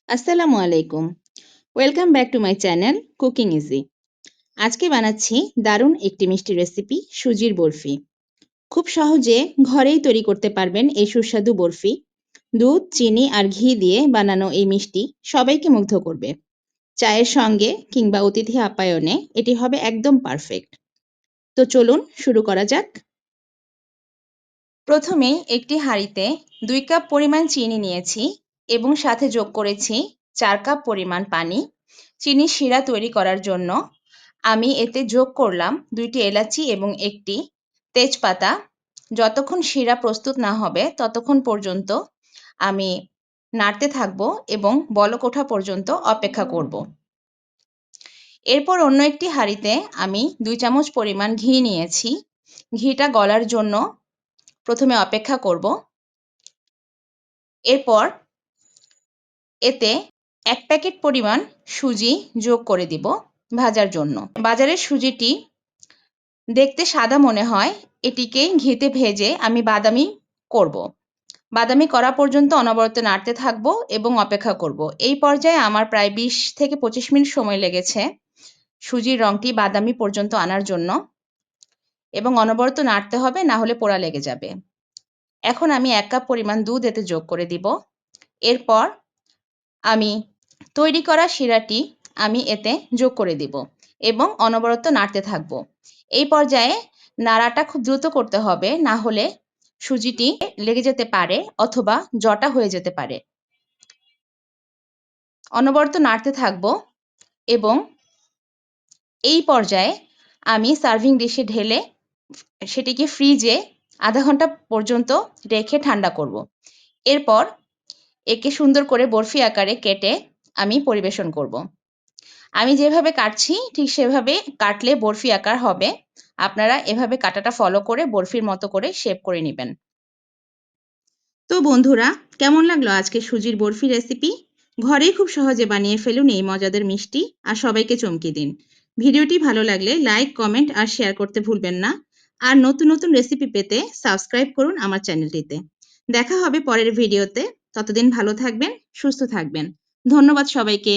আসসালামু আলাইকুম। Welcome back to my channel cooking easy. আজকে বানাচ্ছি দারুণ একটি মিষ্টি রেসিপি সুজির বরফি। খুব সহজে ঘরেই তৈরি করতে পারবেন এই সুস্বাদু বরফি। দুধ, চিনি আর ঘি দিয়ে বানানো এই মিষ্টি সবাইকে মুগ্ধ করবে। চায়ের সঙ্গে কিংবা অতিথি আপ্যায়নে এটি হবে একদম পারফেক্ট। তো চলুন শুরু করা যাক। প্রথমেই একটি হাঁড়িতে 2 কাপ পরিমাণ চিনি নিয়েছি এবং সাথে যোগ করেছি 4 কাপ পরিমাণ পানি। চিনির শিরা তৈরি করার জন্য আমি এতে যোগ করলাম 2টি এলাচি এবং একটি তেজপাতা। যতক্ষণ শিরা প্রস্তুত না হবে ততক্ষণ পর্যন্ত আমি নাড়তে থাকব এবং বলক ওঠা পর্যন্ত অপেক্ষা করব। এরপর অন্য একটি হাঁড়িতে আমি 2 চামচ পরিমাণ ঘি নিয়েছি। ঘিটা গলার জন্য প্রথমে অপেক্ষা করব। এরপর এতে 1 প্যাকেট পরিমাণ সুজি যোগ করে দিব ভাজার জন্য। বাজারের সুজিটি দেখতে সাদা মনে হয়, এটিকে ঘিতে ভেজে আমি বাদামি করব। বাদামি করা পর্যন্ত অনবরত নাড়তে থাকবো এবং অপেক্ষা করব। এই পর্যায়ে আমার প্রায় 20 থেকে 25 মিনিট সময় লেগেছে সুজির রংটি বাদামি পর্যন্ত আনার জন্য এবং অনবরত নাড়তে হবে, না হলে পোড়া লেগে যাবে। এখন আমি 1 কাপ পরিমাণ দুধ এতে যোগ করে দিব। এরপর আমি তৈরি করা শিরাটি আমি এতে যোগ করে দিব এবং অনবরত নাড়তে থাকব। এই পর্যায়ে নাড়াটা খুব দ্রুত করতে হবে, না হলে সুজিটি লেগে যেতে পারে অথবা জটা হয়ে যেতে পারে। অনবরত নাড়তে থাকব এবং এই পর্যায়ে আমি সার্ভিং ডিশে ঢেলে সেটিকে ফ্রিজে আধা ঘন্টা পর্যন্ত রেখে ঠান্ডা করব। এরপর একে সুন্দর করে বরফি আকারে কেটে আমি পরিবেশন করব। আমি যেভাবে কাটছি ঠিক সেভাবে কাটলে বরফি আকার হবে। আপনারা এভাবে কাটাটা ফলো করে বরফির মতো করে শেপ করে নেবেন। তো বন্ধুরা, কেমন লাগলো আজকে সুজির বরফি রেসিপি? ঘরেই খুব সহজে বানিয়ে ফেলুন এই মজাদার মিষ্টি আর সবাইকে চমকে দিন। ভিডিওটি ভালো লাগলে লাইক, কমেন্ট আর শেয়ার করতে ভুলবেন না। আর নতুন নতুন রেসিপি পেতে সাবস্ক্রাইব করুন আমার চ্যানেলটিতে। দেখা হবে পরের ভিডিওতে। ততদিন ভালো থাকবেন, সুস্থ থাকবেন। ধন্যবাদ সবাইকে।